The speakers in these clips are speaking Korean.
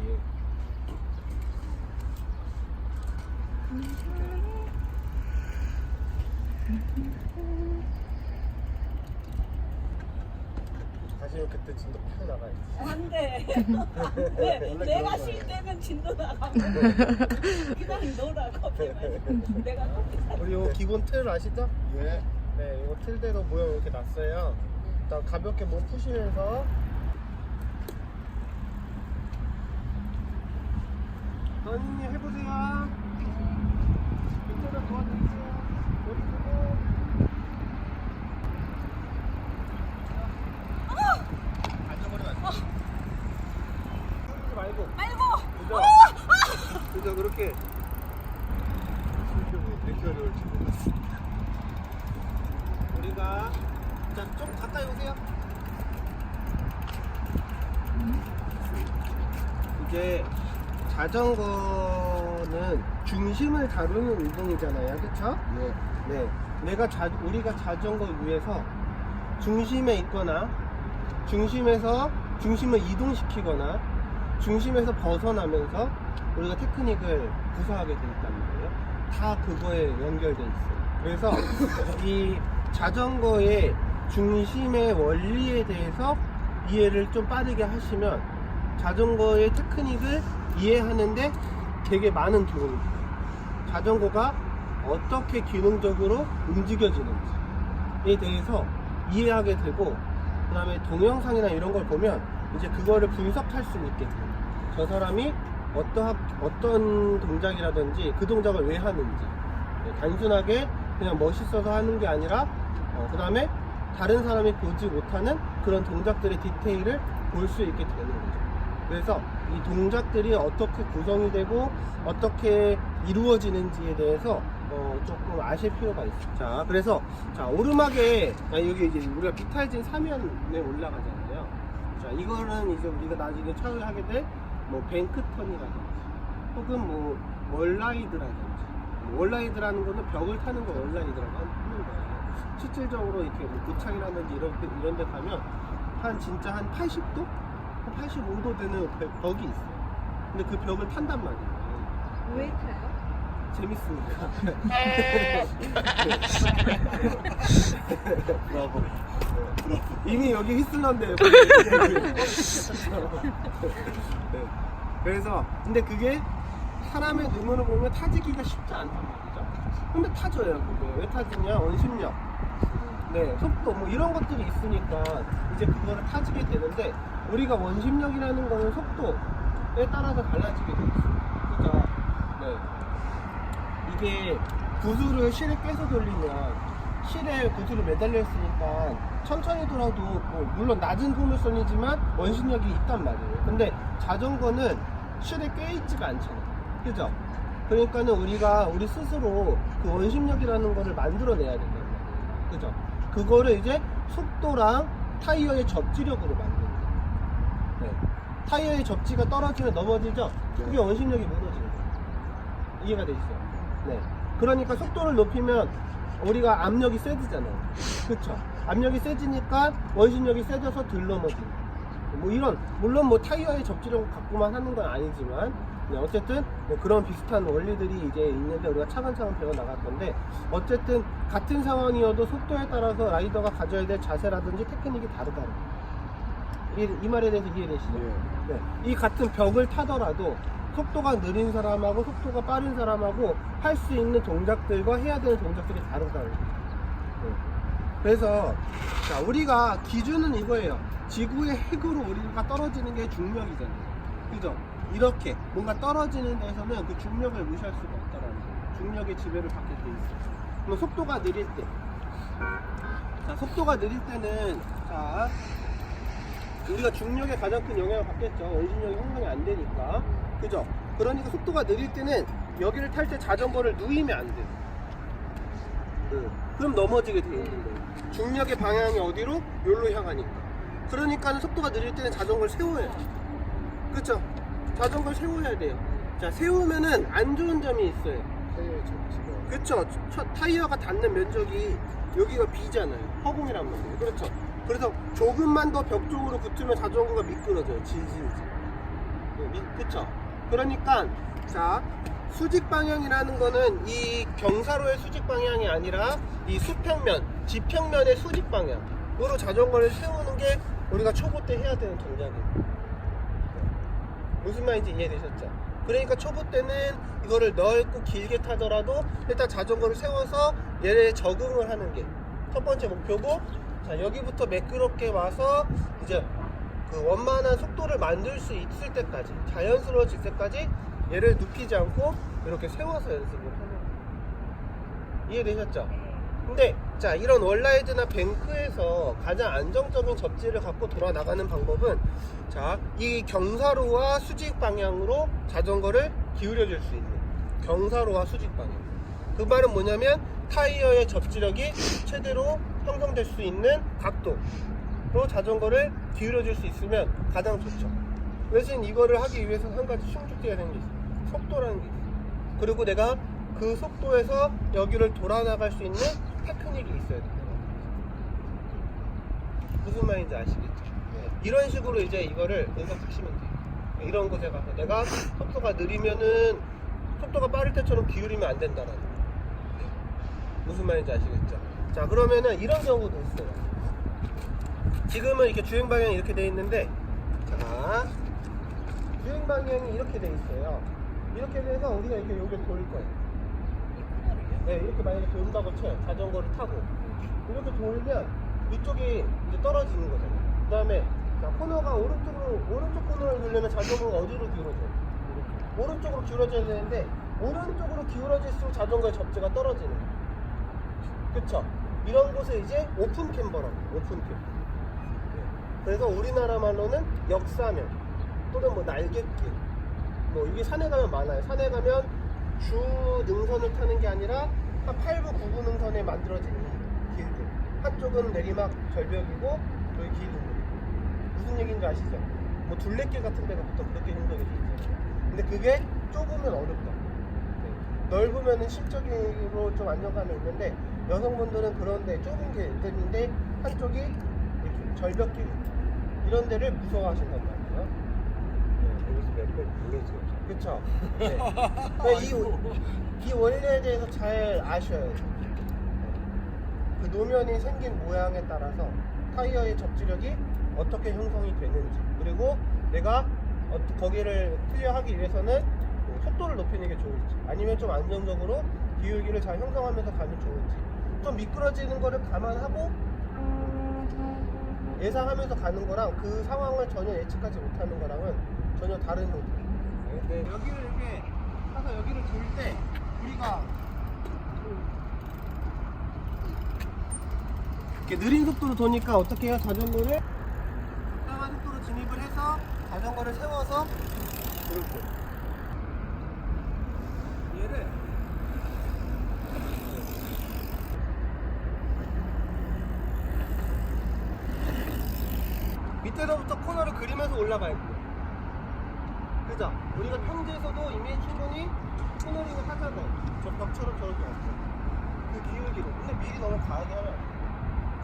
위에. 다시 이렇게 때 진도 팍 나가야지. 안 돼. 원래 내가 그런 쉴 거예요. 때는 진도 나가고 그냥 놀아 커피 마시고 내가 커피 사. 우리 요 기본 틀 아시죠? 예. 네, 이거 틀대로 모형 이렇게 놨어요. 일단 가볍게 몸 푸시면서 선생님 해보세요. 밑에다 도와드릴게요. 머리 보고. 앉아버리면 안 돼. 말고. 그죠? 그죠? 그렇게. 이렇게 어려울지 몰랐어. 우리가 자, 좀 가까이 오세요. 이제 자전거는 중심을 다루는 운동이잖아요, 그렇죠? 예. 네. 우리가 자전거 위에서 중심에 있거나 중심을 이동시키거나 중심에서 벗어나면서 우리가 테크닉을 구사하게 돼 있단 말이에요. 다 그거에 연결돼 있어요. 그래서 이 자전거의 중심의 원리에 대해서 이해를 좀 빠르게 하시면 자전거의 테크닉을 이해하는데 되게 많은 도움이 돼요. 자전거가 어떻게 기능적으로 움직여지는지에 대해서 이해하게 되고, 그 다음에 동영상이나 이런 걸 보면 이제 그거를 분석할 수 있게 돼요. 저 사람이 어떤 동작이라든지 그 동작을 왜 하는지, 단순하게 그냥 멋있어서 하는 게 아니라 그 다음에 다른 사람이 보지 못하는 그런 동작들의 디테일을 볼 수 있게 되는 거죠. 그래서 이 동작들이 어떻게 구성이 되고 어떻게 이루어지는지에 대해서 조금 아실 필요가 있어요. 자, 그래서 오르막에 여기 이제 우리가 비탈진 사면에 올라가잖아요. 자, 이거는 이제 우리가 나중에 차후하게 될 뭐 뱅크턴이라든지 혹은 뭐 월라이드라든지, 월라이드라는 거는 벽을 타는 거 월라이드라고 하는 거예요. 실질적으로 이렇게 뭐 고창이라든지 이런 데 가면 진짜 한 80도? 85도 되는 벽이 있어요. 근데 그 벽을 탄단 말이에요. 왜 타요? 재밌으니까. 브라보. 이미 여기 휘슬런데. 네. 그래서 근데 그게 사람의 눈으로 보면 타지기가 쉽지 않단 말이죠. 근데 타져요. 그게 왜 타지냐? 원심력, 네, 속도 뭐 이런 것들이 있으니까 이제 그거를 타지게 되는데, 우리가 원심력이라는 거는 속도에 따라서 달라지게 돼 있어요. 그죠? 네. 이게 구슬을 실에 깨서 돌리면 실에 구슬이 매달려 있으니까 천천히 돌아도 뭐 물론 낮은 소물선이지만 원심력이 있단 말이에요. 근데 자전거는 실에 껴 있지가 않잖아요. 그죠? 그러니까는 우리가 우리 스스로 그 원심력이라는 거를 만들어내야 된단 말이에요. 그죠? 그거를 이제 속도랑 타이어의 접지력으로 만드는 거예요. 네. 타이어의 접지가 떨어지면 넘어지죠? 그게 원심력이 무너지는 거예요. 이해가 되시죠? 네. 그러니까 속도를 높이면 우리가 압력이 세지잖아요. 그쵸? 압력이 세지니까 원심력이 세져서 덜 넘어지는 거예요. 뭐 이런, 물론 뭐 타이어의 접지력을 갖고만 하는 건 아니지만, 네, 어쨌든 뭐 그런 비슷한 원리들이 이제 있는데 우리가 차근차근 배워 나갈 건데, 어쨌든 같은 상황이어도 속도에 따라서 라이더가 가져야 될 자세라든지 테크닉이 다르다는 거예요. 이 말에 대해서 이해되시죠? 예. 네. 이 같은 벽을 타더라도 속도가 느린 사람하고 속도가 빠른 사람하고 할 수 있는 동작들과 해야 되는 동작들이 다르다는 거죠. 네. 그래서 자, 우리가 기준은 이거예요. 지구의 핵으로 우리가 떨어지는 게 중력이잖아요. 그죠? 이렇게 뭔가 떨어지는 데서는 그 중력을 무시할 수가 없다라는 거예요. 중력의 지배를 받게 돼 있어요. 그럼 속도가 느릴 때, 자, 속도가 느릴 때는 자, 우리가 중력에 가장 큰 영향을 받겠죠. 원심력이 형성이 안 되니까. 그죠? 그러니까 속도가 느릴 때는 여기를 탈 때 자전거를 누이면 안 돼요. 그럼 넘어지게 돼 있는 거예요. 중력의 방향이 어디로? 여기로 향하니까. 그러니까 속도가 느릴 때는 자전거를 세워야 돼요. 그쵸? 자전거를 세워야 돼요. 자, 세우면은 안 좋은 점이 있어요. 타이어의 접지가. 그쵸? 타이어가 닿는 면적이 여기가 비잖아요. 허공이란 말이에요. 그렇죠? 그래서 조금만 더 벽 쪽으로 붙으면 자전거가 미끄러져요. 질질질. 그쵸? 그러니까 자 수직 방향이라는 거는 이 경사로의 수직 방향이 아니라 이 수평면, 지평면의 수직 방향으로 자전거를 세우는 게 우리가 초보 때 해야 되는 동작이에요. 무슨 말인지 이해되셨죠? 그러니까 초보 때는 이거를 넓고 길게 타더라도 일단 자전거를 세워서 얘에 적응을 하는 게 첫 번째 목표고, 자 여기부터 매끄럽게 와서 이제 그 원만한 속도를 만들 수 있을 때까지, 자연스러워질 때까지 얘를 눕히지 않고 이렇게 세워서 연습을 하는 거예요. 이해되셨죠? 근데 자 이런 원라이드나 뱅크에서 가장 안정적인 접지를 갖고 돌아 나가는 방법은 자 이 경사로와 수직 방향으로 자전거를 기울여 줄 수 있는 경사로와 수직 방향. 그 말은 뭐냐면 타이어의 접지력이 최대로 형성될 수 있는 각도로 자전거를 기울여 줄 수 있으면 가장 좋죠. 대신 이거를 하기 위해서는 한 가지 충족돼야 되는 게 있어요. 속도라는 게 있어요. 그리고 내가 그 속도에서 여기를 돌아 나갈 수 있는 테크닉이 있어야 된다. 무슨 말인지 아시겠죠? 이런 식으로 이제 이거를 연습하시면 돼요. 이런 곳에 가서 내가 속도가 느리면은 속도가 빠를 때처럼 기울이면 안 된다라는 거. 무슨 말인지 아시겠죠? 자 그러면은 이런 경우도 있어요. 지금은 이렇게 주행 방향이 이렇게 돼 있는데, 자 주행 방향이 이렇게 돼 있어요. 이렇게 돼서 우리가 이렇게 여기를 돌 거예요. 네, 이렇게 만약에 돈다고 쳐요. 자전거를 타고 이렇게 돌면 이쪽이 이제 떨어지는 거잖아요. 그 다음에 자, 코너가 오른쪽 코너를 돌려면 자전거가 어디로 기울어져요? 오른쪽으로 기울어져야 되는데 오른쪽으로 기울어질수록 자전거의 접지가 떨어지는 거예요. 그쵸? 이런 곳에 이제 오픈 캠버라고 해요. 오픈 캠버. 그래서 우리나라 말로는 역사면 또는 뭐 날갯길, 뭐 이게 산에 가면 많아요. 산에 가면 주 능선을 타는 게 아니라 한 8부 9부 능선에 만들어진 이 길들, 한쪽은 내리막 절벽이고 여기 길이 있는 거예요. 무슨 얘기인지 아시죠? 뭐 둘레길 같은 데가 보통 그렇게 형성이 돼 있잖아요. 근데 그게 좁으면 어렵다. 넓으면은 심적으로 좀 안정감이 있는데 여성분들은 그런데 좁은 길들인데 한쪽이 이렇게 절벽길 이런 데를 무서워하신단 말이에요. 여기서 몇번 불러줘. 그쵸? 네. 이 원리에 대해서 잘 아셔야 돼요. 그 노면이 생긴 모양에 따라서 타이어의 접지력이 어떻게 형성이 되는지, 그리고 내가 거기를 클리어하기 위해서는 뭐 속도를 높이는 게 좋을지, 아니면 좀 안정적으로 기울기를 잘 형성하면서 가면 좋을지, 좀 미끄러지는 거를 감안하고 예상하면서 가는 거랑 그 상황을 전혀 예측하지 못하는 거랑은 전혀 다른 형태예요. 네, 여기를 이렇게 타서 여기를 돌 때 우리가 이렇게 느린 속도로 도니까 어떻게 해요? 자전거를 적당한 속도로 진입을 해서 자전거를 세워서 이렇게 얘를 밑에서부터 코너를 그리면서 올라가야 돼요. 그죠? 우리가 평지에서도 이미 충분히 코너링을 하잖아요. 저 벽처럼 저렇게 왔죠. 그 기울기로. 근데 미리 너무 과하게 하면 안 돼요.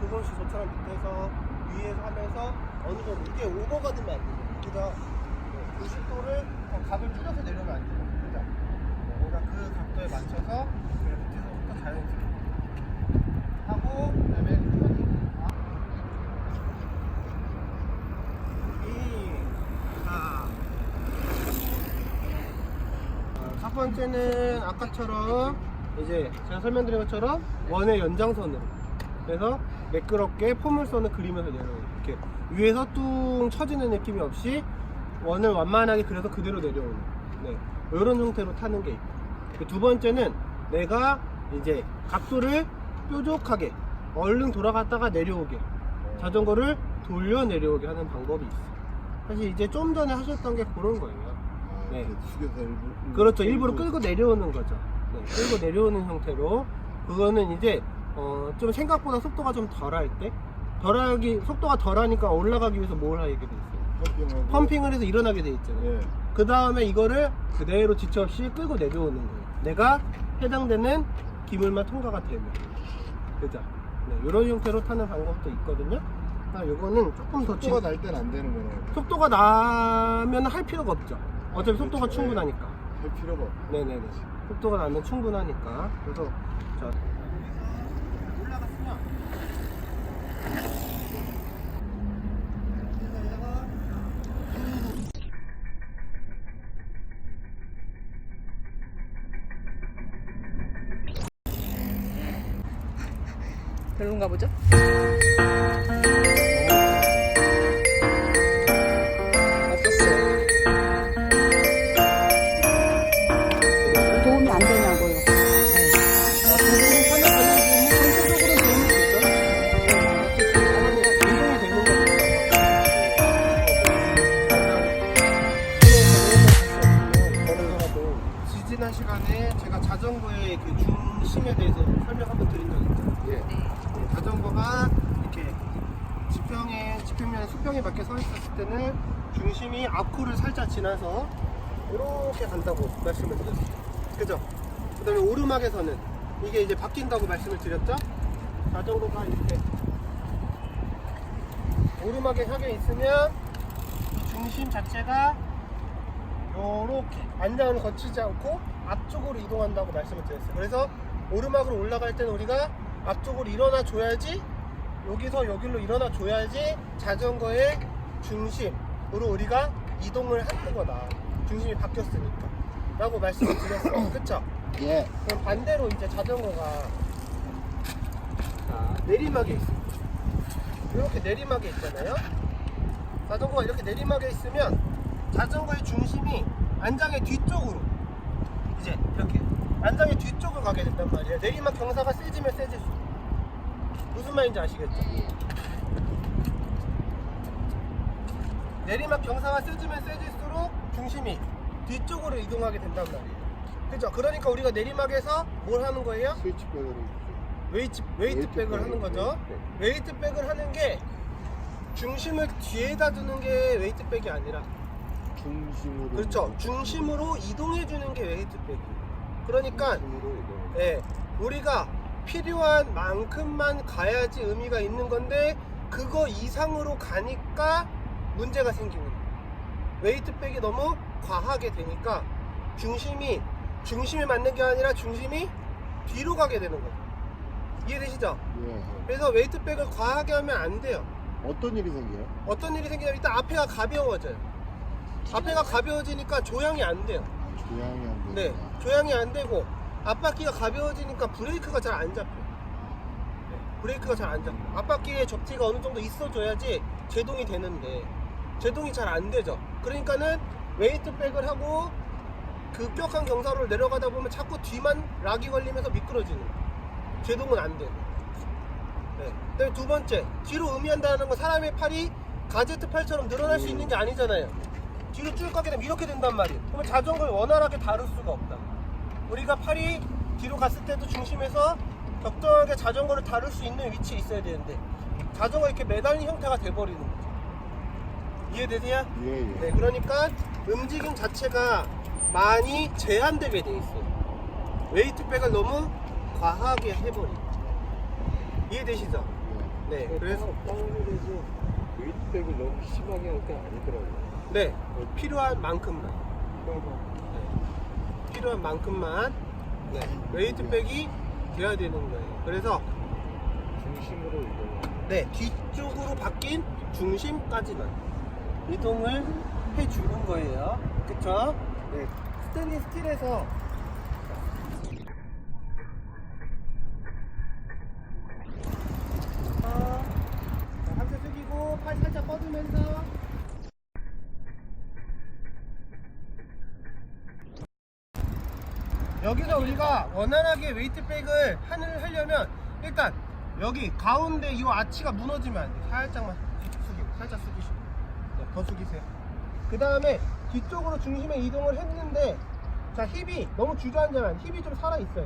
조금씩 저처럼 밑에서 위에서 하면서 어느 정도 이게 오버가 되면 안 돼요. 그죠? 90도를 각을 줄여서 내려면 안 돼요. 그죠? 그러니까 그 각도에 맞춰서 밑에서부터 자연스럽게 하고 그다음에 코너링. 첫 번째는 아까처럼 이제 제가 설명드린 것처럼 원의 연장선으로, 그래서 매끄럽게 포물선을 그리면서 내려오는, 이렇게 위에서 뚱 처지는 느낌이 없이 원을 완만하게 그려서 그대로 내려오는, 네, 이런 형태로 타는 게 있고, 두 번째는 내가 이제 각도를 뾰족하게 얼른 돌아갔다가 내려오게, 자전거를 돌려 내려오게 하는 방법이 있어요. 사실 이제 좀 전에 하셨던 게 그런 거예요. 네. 숙여서 일부러. 그렇죠. 일부러 끌고 내려오는 거죠. 네, 끌고 내려오는 형태로. 그거는 이제 좀 생각보다 속도가 좀 덜할 때, 속도가 덜하니까 올라가기 위해서 뭘 하게 돼 있어요? 펌핑을 해서 일어나게 돼 있잖아요. 예. 그 다음에 이거를 그대로 지체 없이 끌고 내려오는 거예요. 내가 해당되는 기물만 통과가 되면. 그죠? 네, 이런 형태로 타는 방법도 있거든요. 요거는 조금 더 속도가 날 땐 안 되는 거네요. 속도가 나면 할 필요가 없죠. 어차피 속도가 충분하니까. 할 필요가 없어. 네네네. 속도가 나면 충분하니까. 그래서 자 올라갔으면 별론가 보죠? 도움이 안 되냐고요. 전체적으로 도움이 되죠. 운동이 되는 거죠. 지지난 시간에 제가 자전거의 그 중심에 대해서 설명 한번 드린 적 있죠. 예. 자전거가 이렇게 지평면 수평에 맞게 서 있었을 때는 중심이 앞코를 살짝 지나서 이렇게 간다고 말씀을 드렸어요. 그죠? 그 다음에 오르막에서는 이게 이제 바뀐다고 말씀을 드렸죠? 자전거가 이렇게 오르막에 향해 있으면 이 중심 자체가 요렇게 안장을 거치지 않고 앞쪽으로 이동한다고 말씀을 드렸어요. 그래서 오르막으로 올라갈 때는 우리가 앞쪽으로 일어나 줘야지, 여기서 여기로 일어나 줘야지 자전거의 중심으로 우리가 이동을 하는 거다. 중심이 바뀌었으니까 라고 말씀을 드렸어요. 그쵸? 예. 그럼 반대로 이제 자전거가 자, 내리막에 있습니다. 이렇게 내리막에 있잖아요. 자전거가 이렇게 내리막에 있으면 자전거의 중심이 안장의 뒤쪽으로 이제 이렇게 안장의 뒤쪽으로 가게 된단 말이에요. 내리막 경사가 세지면 세질수록. 무슨 말인지 아시겠죠? 내리막 경사가 세지면 세질수록 중심이 뒤쪽으로 이동하게 된단 말이에요. 그죠? 그러니까 우리가 내리막에서 뭘 하는 거예요? 스위치백으로 웨이트백을 하는 거죠. 웨이트백을 하는 게 중심을 뒤에다 두는 게 웨이트백이 아니라, 중심으로. 그렇죠, 중심으로 이동해 주는 게 웨이트백이에요. 그러니까 중심으로 이동. 예, 우리가 필요한 만큼만 가야지 의미가 있는 건데 그거 이상으로 가니까 문제가 생기는 거예요. 웨이트백이 너무 과하게 되니까 중심에 맞는 게 아니라 중심이 뒤로 가게 되는 거예요. 이해되시죠? 예. 그래서 웨이트백을 과하게 하면 안 돼요. 어떤 일이 생겨요? 어떤 일이 생기냐면 일단 앞에가 가벼워져요. 앞에가 가벼워지니까 조향이 안 돼요. 조향이 안 네, 되니까. 조향이 안 되고 앞바퀴가 가벼워지니까 브레이크가 잘 안 잡혀요. 브레이크가 잘 안 잡혀요. 앞바퀴에 접지가 어느 정도 있어줘야지 제동이 되는데 제동이 잘 안 되죠. 그러니까는 웨이트백을 하고 급격한 경사로 내려가다 보면 자꾸 뒤만 락이 걸리면서 미끄러지는 거예요. 제동은 안 되고. 네. 그다음에 두 번째, 뒤로 음미한다는 건 사람의 팔이 가제트 팔처럼 늘어날 수 있는 게 아니잖아요. 뒤로 쭉 가게 되면 이렇게 된단 말이에요. 그러면 자전거를 원활하게 다룰 수가 없다. 우리가 팔이 뒤로 갔을 때도 중심에서 적정하게 자전거를 다룰 수 있는 위치에 있어야 되는데 자전거 이렇게 매달린 형태가 돼버리는 거죠. 이해되세요? 예, 예. 네, 그러니까 움직임 자체가 많이 제한되게 돼 있어요. 웨이트백을 너무 과하게 해버리고. 이해되시죠? 네, 그래서 빵울에서 웨이트백을 너무 심하게 할 게 아니더라고요. 네, 필요한 만큼만. 필요한 만큼만 웨이트백이 돼야 되는 거예요. 그래서 중심으로 이동. 네, 뒤쪽으로 바뀐 중심까지만 이동을 해주는 거예요. 그쵸? 네, 스테인리스 스틸에서 상체 숙이고 팔 살짝 뻗으면서 여기서 우리가 원활하게 웨이트백을 하려면 일단 여기 가운데 이 아치가 무너지면 안 돼. 살짝만 숙이고 살짝 숙이시고 네, 더 숙이세요. 그 다음에 뒤쪽으로 중심의 이동을 했는데 자, 힙이 너무 주저앉으면 힙이 좀 살아있어요.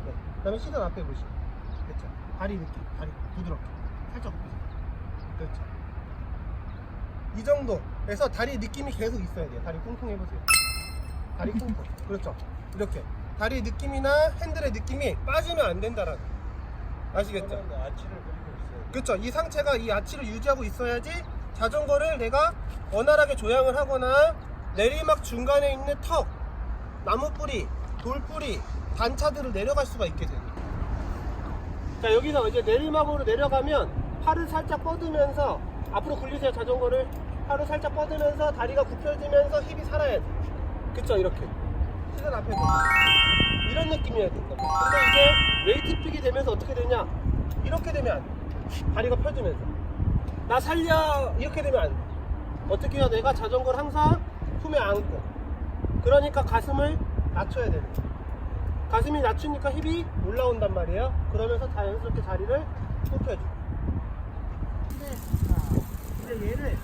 네, 그 다음에 시선 앞에 보시고 그렇죠. 다리 느낌, 다리 부드럽게 살짝 굽히세요. 그렇죠. 이 정도에서 다리 느낌이 계속 있어야 돼요. 다리 쿵쿵 해보세요. 다리 쿵쿵. 그렇죠. 이렇게 다리 느낌이나 핸들의 느낌이 빠지면 안 된다라는 거. 아시겠죠? 아치를 그리고 있어요. 그렇죠. 이 상체가 이 아치를 유지하고 있어야지 자전거를 내가 원활하게 조향을 하거나 내리막 중간에 있는 턱, 나무 뿌리, 돌 뿌리, 단차들을 내려갈 수가 있게 됩니다. 자, 여기서 이제 내리막으로 내려가면 팔을 살짝 뻗으면서 앞으로 굴리세요. 자전거를 팔을 살짝 뻗으면서 다리가 굽혀지면서 힙이 살아야 돼. 그쵸? 이렇게 시선 앞에 보고 이런 느낌이어야 된다. 근데 이제 웨이트 픽이 되면서 어떻게 되냐, 이렇게 되면 안 돼. 다리가 펴지면서 나 살려 이렇게 되면 안 돼. 어떻게 해야, 내가 자전거를 항상 품에 안고, 그러니까 가슴을 낮춰야 되는 거야. 가슴이 낮추니까 힙이 올라온단 말이에요. 그러면서 자연스럽게 자리를 굽혀줘. 근데 얘를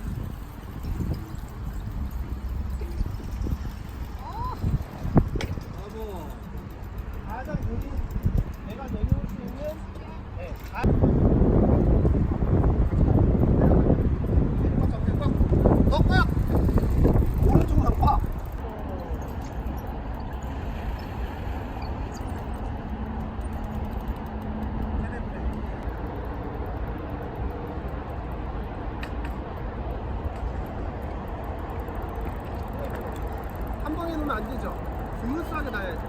가장 느린, 내가 내려올 수 있는, 네, 꽉! 오른쪽으로 꽉! 한 방에 놓으면 안 되죠. 스무스하게 놔야죠.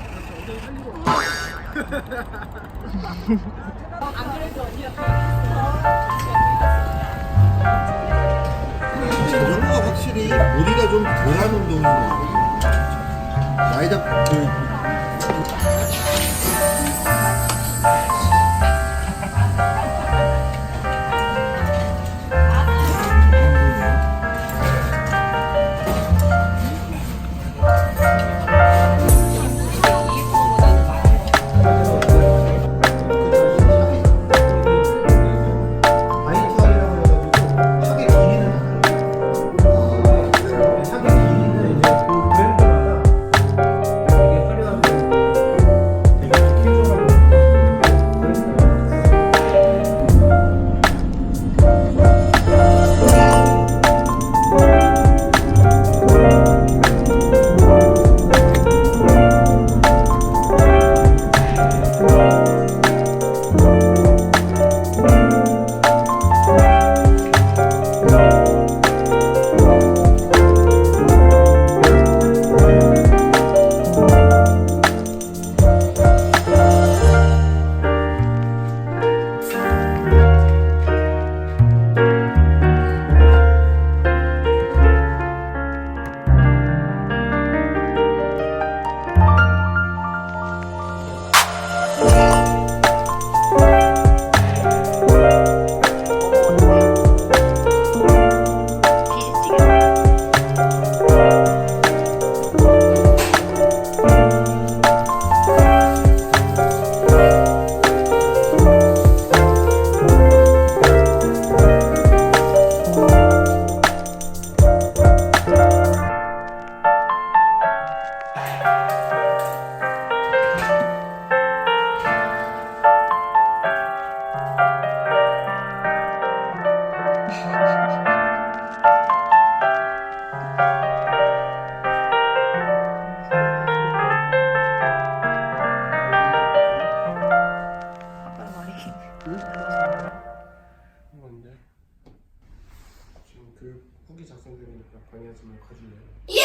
그렇죠. 엉덩이 살리고. 안 그래도 언니가 자전거가 확실히 무리가 좀 덜한 운동인 것 같아요. 많이 잡 건데 지금 교육 후기 작성되니까 방해하지 말고 가줄래요?